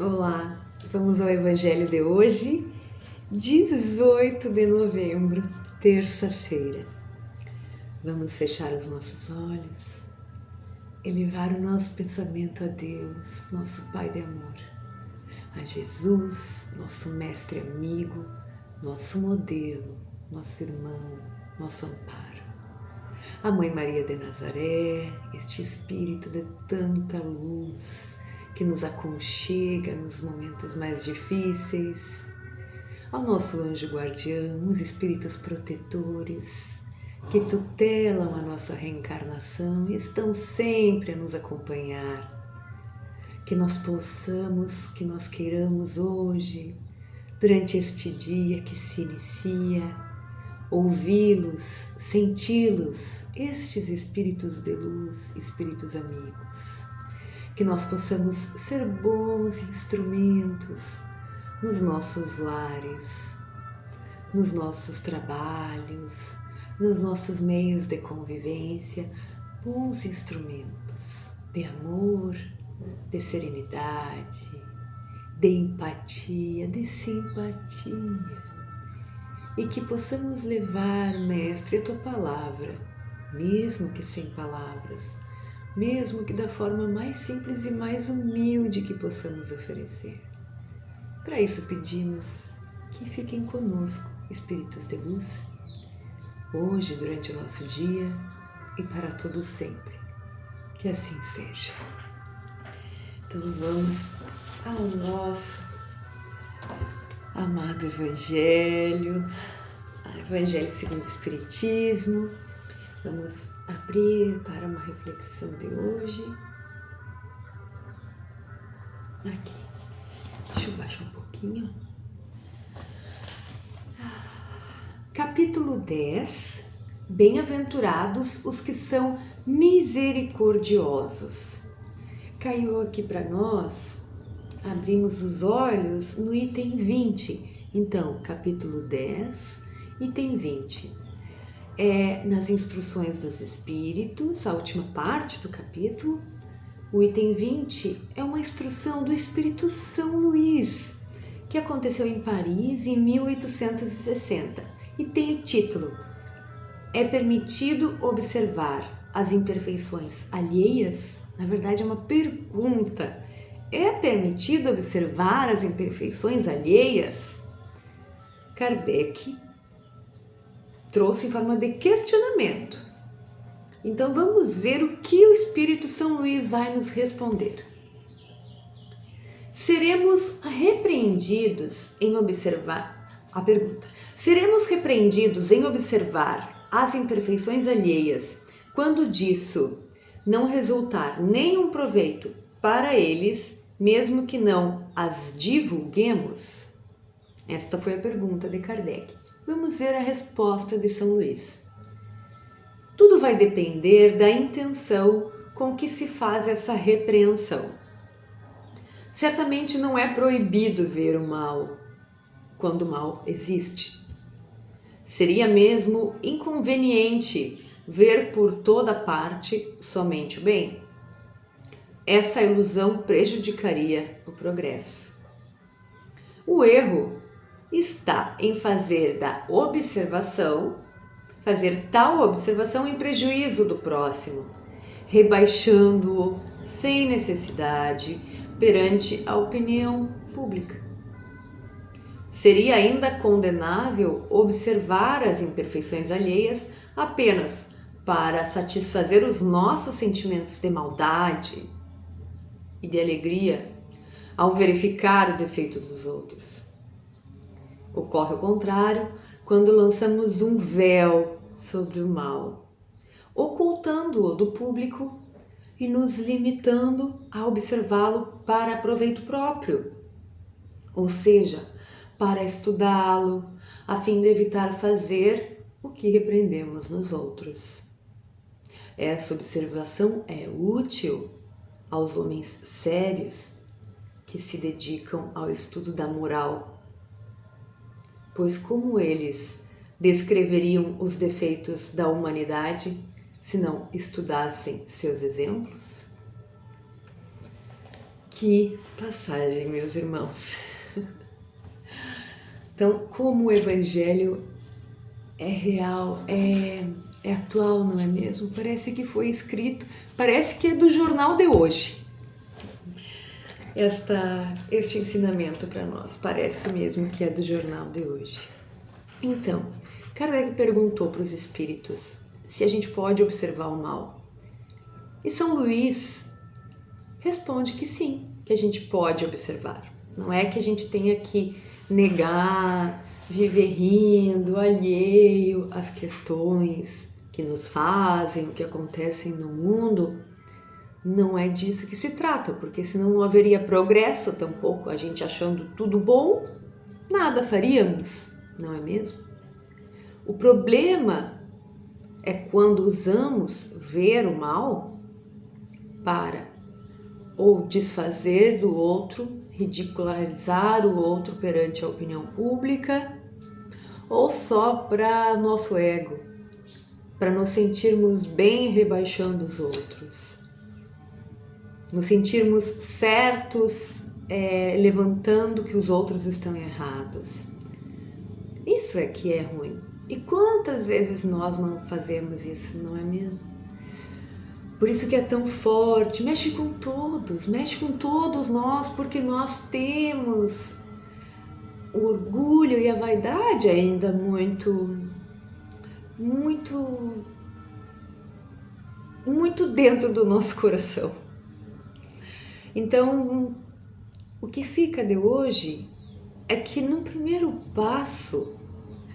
Olá, vamos ao Evangelho de hoje, 18 de novembro, terça-feira. Vamos fechar os nossos olhos, elevar o nosso pensamento a Deus, nosso Pai de amor, a Jesus, nosso mestre amigo, nosso modelo, nosso irmão, nosso amparo. A Mãe Maria de Nazaré, este Espírito de tanta luz que nos aconchega nos momentos mais difíceis, ao nosso anjo guardião, os espíritos protetores que tutelam a nossa reencarnação e estão sempre a nos acompanhar, que nós possamos, que nós queiramos hoje, durante este dia que se inicia, ouvi-los, senti-los, estes espíritos de luz, espíritos amigos, que nós possamos ser bons instrumentos nos nossos lares, nos nossos trabalhos, nos nossos meios de convivência, bons instrumentos de amor, de serenidade, de empatia, de simpatia. E que possamos levar, Mestre, a Tua Palavra, mesmo que sem palavras, mesmo que da forma mais simples e mais humilde que possamos oferecer. Para isso pedimos que fiquem conosco, Espíritos de Luz, hoje, durante o nosso dia e para todo sempre. Que assim seja. Então vamos ao nosso amado Evangelho, Evangelho segundo o Espiritismo. Vamos abrir para uma reflexão de hoje. Aqui, deixa eu baixar um pouquinho. Capítulo 10. Bem-aventurados os que são misericordiosos. Caiu aqui para nós, abrimos os olhos no item 20. Então, capítulo 10, item 20. Nas instruções dos Espíritos, a última parte do capítulo, o item 20 é uma instrução do Espírito São Luís, que aconteceu em Paris em 1860 e tem o título: É permitido observar as imperfeições alheias? Na verdade é uma pergunta. É permitido observar as imperfeições alheias? Kardec trouxe em forma de questionamento. Então vamos ver o que o Espírito São Luís vai nos responder. Seremos repreendidos em observar a pergunta. Seremos repreendidos em observar as imperfeições alheias quando disso não resultar nenhum proveito para eles, mesmo que não as divulguemos? Esta foi a pergunta de Kardec. Vamos ver a resposta de São Luís. Tudo vai depender da intenção com que se faz essa repreensão. Certamente não é proibido ver o mal quando o mal existe. Seria mesmo inconveniente ver por toda parte somente o bem. Essa ilusão prejudicaria o progresso. O erro está em fazer tal observação em prejuízo do próximo, rebaixando-o sem necessidade perante a opinião pública. Seria ainda condenável observar as imperfeições alheias apenas para satisfazer os nossos sentimentos de maldade e de alegria ao verificar o defeito dos outros. Ocorre o contrário quando lançamos um véu sobre o mal, ocultando-o do público e nos limitando a observá-lo para proveito próprio, ou seja, para estudá-lo, a fim de evitar fazer o que repreendemos nos outros. Essa observação é útil aos homens sérios que se dedicam ao estudo da moral, pois como eles descreveriam os defeitos da humanidade se não estudassem seus exemplos? Que Que passagem, meus irmãos! Então, como o Evangelho é real, é atual, não é mesmo? Parece que foi escrito, parece que é do jornal de hoje. Este ensinamento para nós, parece mesmo que é do jornal de hoje. Então, Kardec perguntou para os espíritos se a gente pode observar o mal. E São Luís responde que sim, que a gente pode observar. Não é que a gente tenha que negar, viver rindo, alheio às questões que nos fazem, o que acontecem no mundo. Não é disso que se trata, porque senão não haveria progresso tampouco. A gente achando tudo bom, nada faríamos, não é mesmo? O problema é quando usamos ver o mal para ou desfazer do outro, ridicularizar o outro perante a opinião pública, ou só para nosso ego, para nos sentirmos bem rebaixando os outros, nos sentirmos certos, levantando que os outros estão errados. Isso é que é ruim. E quantas vezes nós não fazemos isso, não é mesmo? Por isso que é tão forte, mexe com todos nós, porque nós temos o orgulho e a vaidade ainda muito dentro do nosso coração. Então, o que fica de hoje é que no primeiro passo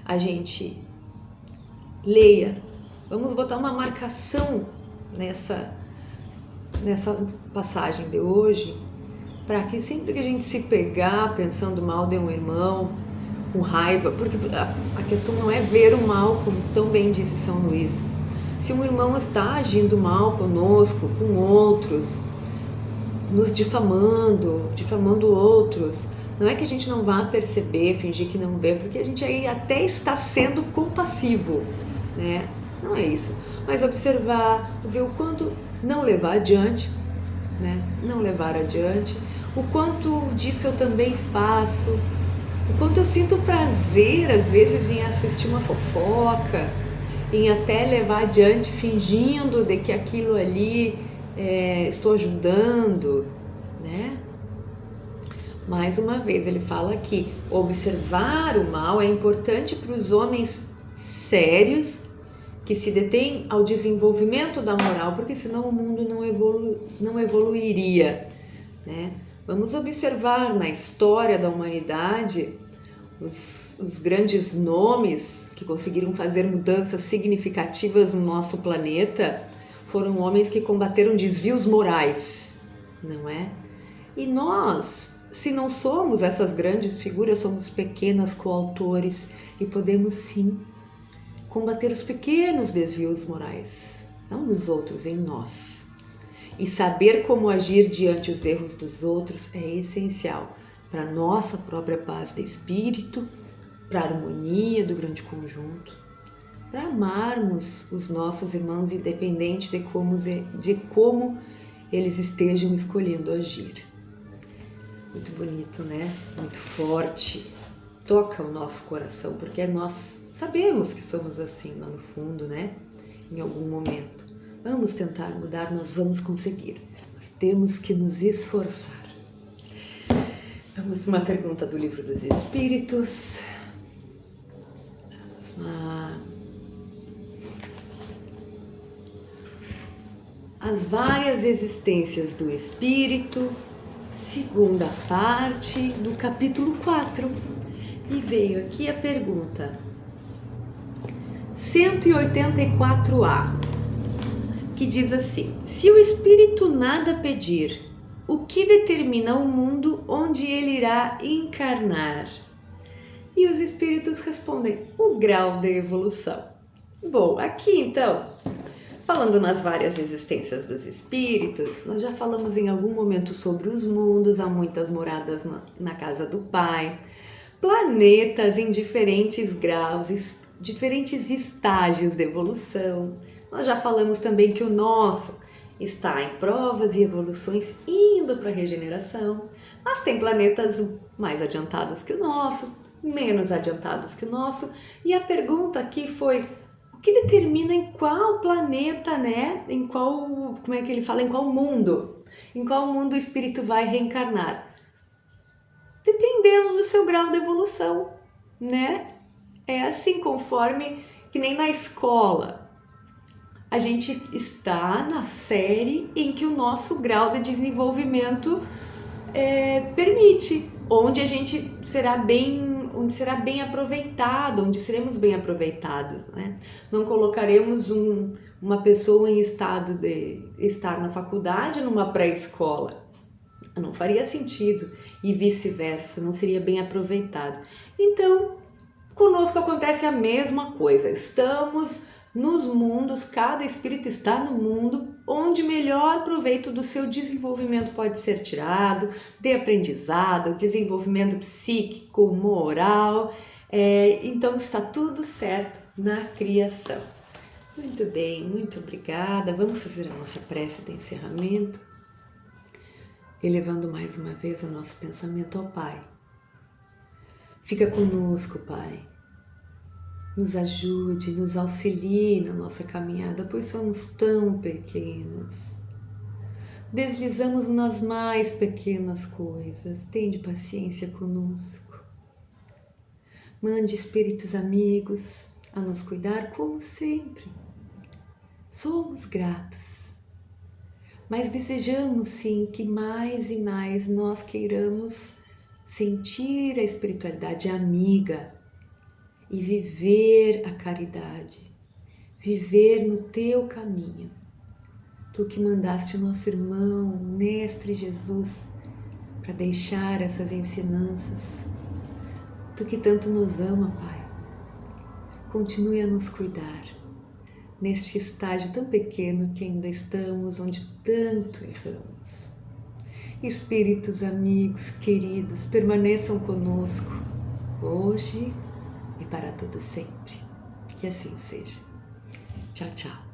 a gente leia, vamos botar uma marcação nessa passagem de hoje, para que sempre que a gente se pegar pensando mal de um irmão, com raiva, porque a questão não é ver o mal, como tão bem disse São Luís. Se um irmão está agindo mal conosco, com outros, nos difamando outros, não é que a gente não vá perceber, fingir que não vê, porque a gente aí até está sendo compassivo, né? Não é isso, mas observar, ver o quanto não levar adiante, né? Não levar adiante, o quanto disso eu também faço, o quanto eu sinto prazer às vezes em assistir uma fofoca, em até levar adiante fingindo de que aquilo ali estou ajudando, né? Mais uma vez ele fala que observar o mal é importante para os homens sérios que se detêm ao desenvolvimento da moral, porque senão o mundo não evoluiria, né? Vamos observar na história da humanidade os grandes nomes que conseguiram fazer mudanças significativas no nosso planeta, foram homens que combateram desvios morais, não é? E nós, se não somos essas grandes figuras, somos pequenas coautores e podemos sim combater os pequenos desvios morais, não nos outros, em nós. E saber como agir diante os erros dos outros é essencial para a nossa própria paz de espírito, para a harmonia do grande conjunto, para amarmos os nossos irmãos independente de como eles estejam escolhendo agir. Muito bonito, né? Muito forte. Toca o nosso coração, porque nós sabemos que somos assim lá no fundo, né? Em algum momento. Vamos tentar mudar, nós vamos conseguir. Nós temos que nos esforçar. Vamos para uma pergunta do Livro dos Espíritos. Vamos lá. As várias existências do Espírito, segunda parte do capítulo 4. E veio aqui a pergunta 184A, que diz assim: se o Espírito nada pedir, o que determina o mundo onde ele irá encarnar? E os Espíritos respondem: o grau de evolução. Bom, aqui então, falando nas várias existências dos Espíritos, nós já falamos em algum momento sobre os mundos, há muitas moradas na casa do Pai, planetas em diferentes graus, diferentes estágios de evolução. Nós já falamos também que o nosso está em provas e evoluções indo para a regeneração, mas tem planetas mais adiantados que o nosso, menos adiantados que o nosso, e a pergunta aqui foi: o que determina em qual planeta, né? Em qual, como é que ele fala? Em qual mundo? Em qual mundo o espírito vai reencarnar? Dependendo do seu grau de evolução, né? É assim, conforme que nem na escola. A gente está na série em que o nosso grau de desenvolvimento permite, onde a gente onde será bem aproveitado, onde seremos bem aproveitados, né? Não colocaremos uma pessoa em estado de estar na faculdade numa pré-escola. Não faria sentido, e vice-versa, não seria bem aproveitado. Então, conosco acontece a mesma coisa. Estamos nos mundos, cada espírito está no mundo onde melhor proveito do seu desenvolvimento pode ser tirado, de aprendizado, desenvolvimento psíquico, moral. Então está tudo certo na criação. Muito bem, muito obrigada. Vamos fazer a nossa prece de encerramento, elevando mais uma vez o nosso pensamento ao Pai. Fica conosco, Pai. Nos ajude, nos auxilie na nossa caminhada, pois somos tão pequenos. Deslizamos nas mais pequenas coisas. Tende paciência conosco. Mande espíritos amigos a nos cuidar como sempre. Somos gratos, mas desejamos sim que mais e mais nós queiramos sentir a espiritualidade amiga e viver a caridade, viver no teu caminho. Tu que mandaste o nosso irmão, Mestre Jesus, para deixar essas ensinanças. Tu que tanto nos ama, Pai, continue a nos cuidar neste estágio tão pequeno que ainda estamos, onde tanto erramos. Espíritos amigos, queridos, permaneçam conosco, hoje e para todo sempre. Que assim seja. Tchau, tchau.